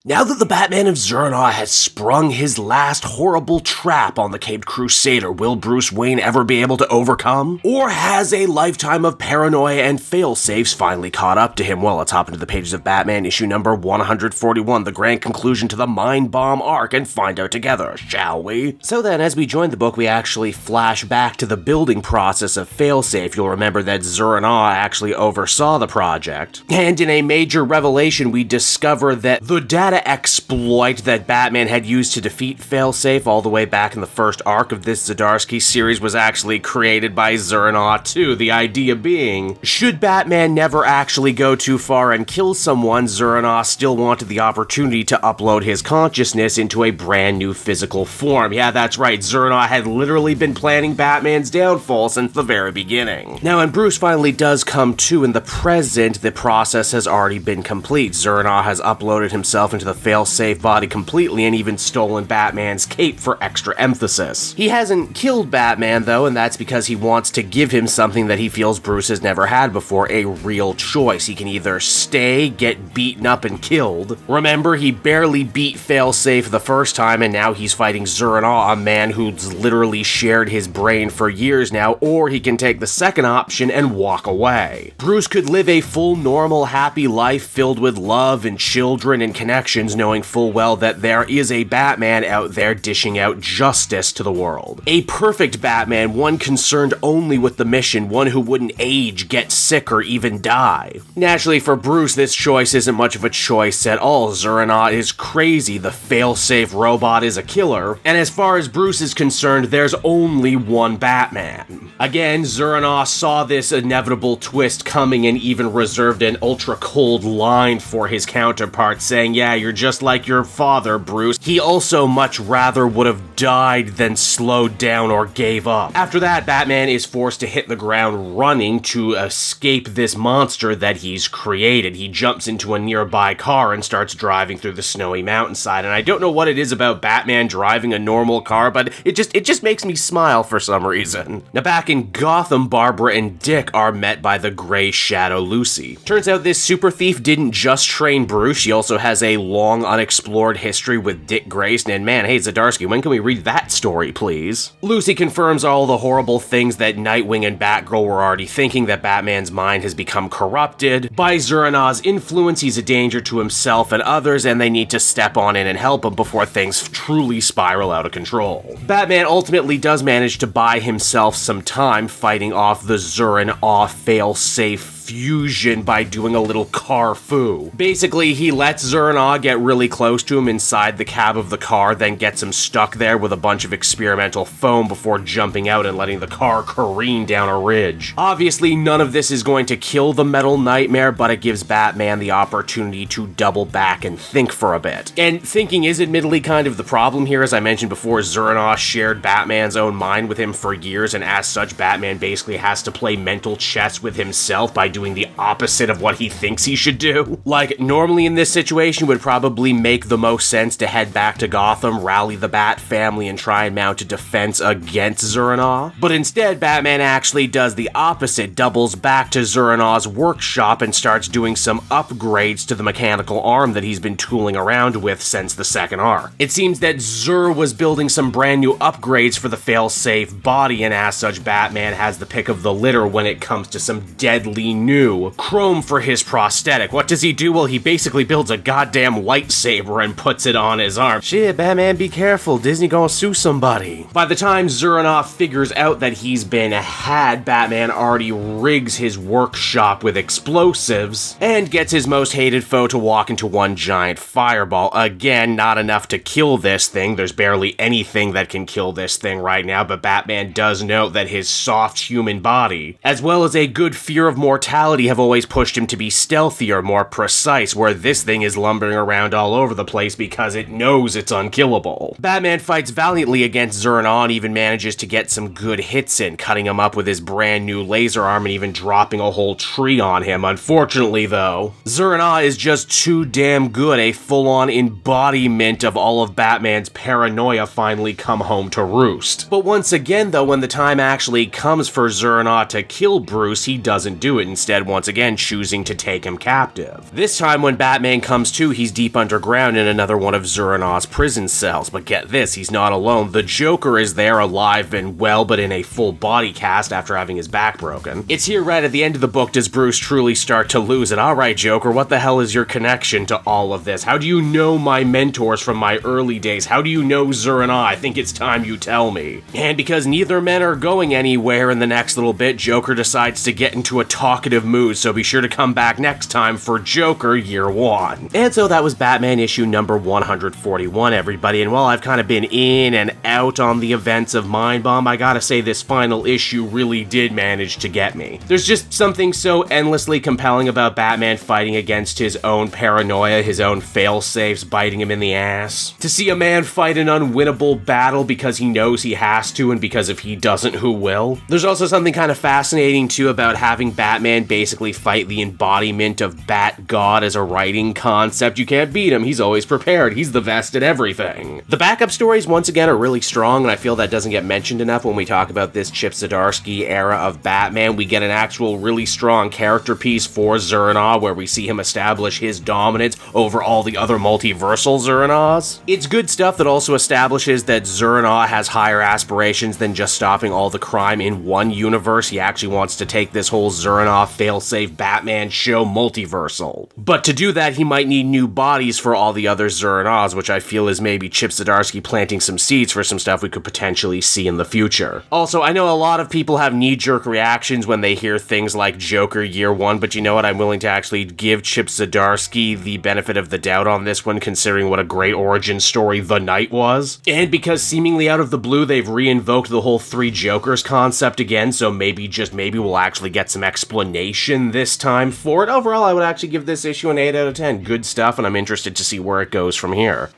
Now that the Batman of Zur-En-Arrh has sprung his last horrible trap on the Caped Crusader, will Bruce Wayne ever be able to overcome? Or has a lifetime of paranoia and failsafes finally caught up to him? Well, let's hop into the pages of Batman issue number 141, the grand conclusion to the Mind Bomb arc, and find out together, shall we? So then, as we join the book, we actually flash back to the building process of Failsafe. You'll remember that Zur-En-Arrh actually oversaw the project. And in a major revelation, we discover that the data exploit that Batman had used to defeat Failsafe all the way back in the first arc of this Zdarsky series was actually created by Zur-En-Arrh too, the idea being, should Batman never actually go too far and kill someone, Zur-En-Arrh still wanted the opportunity to upload his consciousness into a brand new physical form. Yeah, that's right, Zur-En-Arrh had literally been planning Batman's downfall since the very beginning. Now, when Bruce finally does come to in the present, the process has already been complete. Zur-En-Arrh has uploaded himself into the fail-safe body completely and even stolen Batman's cape for extra emphasis. He hasn't killed Batman though, and that's because he wants to give him something that he feels Bruce has never had before, a real choice. He can either stay, get beaten up and killed. Remember, he barely beat Failsafe the first time, and now he's fighting Zur-En-Arrh, a man who's literally shared his brain for years now, or he can take the second option and walk away. Bruce could live a full, normal, happy life filled with love and children and connections, knowing full well that there is a Batman out there dishing out justice to the world. A perfect Batman, one concerned only with the mission, one who wouldn't age, get sick, or even die. Naturally, for Bruce, this choice isn't much of a choice at all. Zur-En-Arrh is crazy, the fail-safe robot is a killer, and as far as Bruce is concerned, there's only one Batman. Again, Zur-En-Arrh saw this inevitable twist coming and even reserved an ultra-cold line for his counterpart, saying, yeah, you're just like your father, Bruce. He also much rather would have died than slowed down or gave up. After that, Batman is forced to hit the ground running to escape this monster that he's created. He jumps into a nearby car and starts driving through the snowy mountainside, and I don't know what it is about Batman driving a normal car, but it just makes me smile for some reason. Now back in Gotham, Barbara and Dick are met by the Gray Shadow Lucy. Turns out this super thief didn't just train Bruce, she also has a long unexplored history with Dick Grayson, and man, hey Zdarsky, when can we read that story, please? Lucy confirms all the horrible things that Nightwing and Batgirl were already thinking, that Batman's mind has become corrupted. By Zur-En-Arrh's influence, he's a danger to himself and others, and they need to step on in and help him before things truly spiral out of control. Batman ultimately does manage to buy himself some time fighting off the Zur-En-Arrh fail-safe fusion by doing a little car foo. Basically, he lets Zur-En-Arrh get really close to him inside the cab of the car, then gets him stuck there with a bunch of experimental foam before jumping out and letting the car careen down a ridge. Obviously, none of this is going to kill the Metal Nightmare, but it gives Batman the opportunity to double back and think for a bit. And thinking is admittedly kind of the problem here. As I mentioned before, Zur-En-Arrh shared Batman's own mind with him for years, and as such, Batman basically has to play mental chess with himself by doing the opposite of what he thinks he should do. Like, normally in this situation would probably make the most sense to head back to Gotham, rally the Bat family, and try and mount a defense against Zur-En-Arrh. But instead, Batman actually does the opposite, doubles back to Zur-En-Arrh's workshop and starts doing some upgrades to the mechanical arm that he's been tooling around with since the second arc. It seems that Zur was building some brand new upgrades for the fail-safe body, and as such, Batman has the pick of the litter when it comes to some deadly new chrome for his prosthetic. What does he do? Well, he basically builds a goddamn lightsaber and puts it on his arm. Shit, Batman, be careful. Disney gonna sue somebody. By the time Zur-En-Arrh figures out that he's been had, Batman already rigs his workshop with explosives and gets his most hated foe to walk into one giant fireball. Again, not enough to kill this thing. There's barely anything that can kill this thing right now, but Batman does note that his soft human body, as well as a good fear of mortality, have always pushed him to be stealthier, more precise, where this thing is lumbering around all over the place because it knows it's unkillable. Batman fights valiantly against Zur-En-Arrh and even manages to get some good hits in, cutting him up with his brand new laser arm and even dropping a whole tree on him. Unfortunately, though, Zur-En-Arrh is just too damn good, a full-on embodiment of all of Batman's paranoia finally come home to roost. But once again, though, when the time actually comes for Zur-En-Arrh to kill Bruce, he doesn't do it. instead once again choosing to take him captive. This time when Batman comes to, he's deep underground in another one of Zur-En-Au's prison cells, but get this, he's not alone. The Joker is there alive and well, but in a full body cast after having his back broken. It's here right at the end of the book does Bruce truly start to lose it. Alright Joker, what the hell is your connection to all of this? How do you know my mentors from my early days? How do you know Zur-En-Au? I think it's time you tell me. And because neither men are going anywhere in the next little bit, Joker decides to get into a talkative mood, so be sure to come back next time for Joker Year 1. And so that was Batman issue number 141, everybody, and while I've kind of been in and out on the events of Mind Bomb, I gotta say this final issue really did manage to get me. There's just something so endlessly compelling about Batman fighting against his own paranoia, his own fail-safes biting him in the ass. To see a man fight an unwinnable battle because he knows he has to and because if he doesn't, who will? There's also something kind of fascinating too about having Batman basically fight the embodiment of Bat God as a writing concept. You can't beat him, he's always prepared, he's the best at everything. The backup stories once again are really strong, and I feel that doesn't get mentioned enough when we talk about this Chip Zdarsky era of Batman. We get an actual really strong character piece for Zur-En-Au where we see him establish his dominance over all the other multiversal Zur-En-Aus. It's good stuff that also establishes that Zur-En-Au has higher aspirations than just stopping all the crime in one universe. He actually wants to take this whole Zur-En-Au failsafe Batman show multiversal. But to do that, he might need new bodies for all the other Zur-En-Aus, which I feel is maybe Chip Zdarsky planting some seeds for some stuff we could potentially see in the future. Also, I know a lot of people have knee-jerk reactions when they hear things like Joker Year 1, but you know what? I'm willing to actually give Chip Zdarsky the benefit of the doubt on this one, considering what a great origin story The Knight was. And because seemingly out of the blue, they've re-invoked the whole Three Jokers concept again, so maybe, just maybe, we'll actually get some explanation this time for it. Overall, I would actually give this issue an 8 out of 10. Good stuff, and I'm interested to see where it goes from here.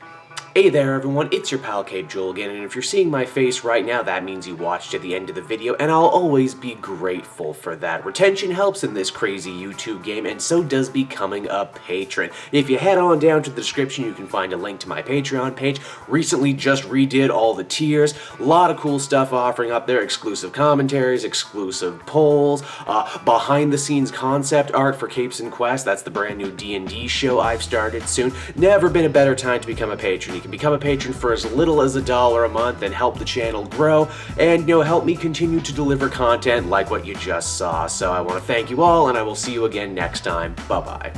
Hey there everyone, it's your pal Cape Joel again, and if you're seeing my face right now, that means you watched to the end of the video, and I'll always be grateful for that. Retention helps in this crazy YouTube game, and so does becoming a patron. If you head on down to the description, you can find a link to my Patreon page. Recently just redid all the tiers, a lot of cool stuff offering up there, exclusive commentaries, exclusive polls, behind the scenes concept art for Capes and Quest, that's the brand new D&D show I've started soon. Never been a better time to become a patron. You can become a patron for as little as $1 a month and help the channel grow and, you know, help me continue to deliver content like what you just saw. So I want to thank you all, and I will see you again next time. Bye-bye.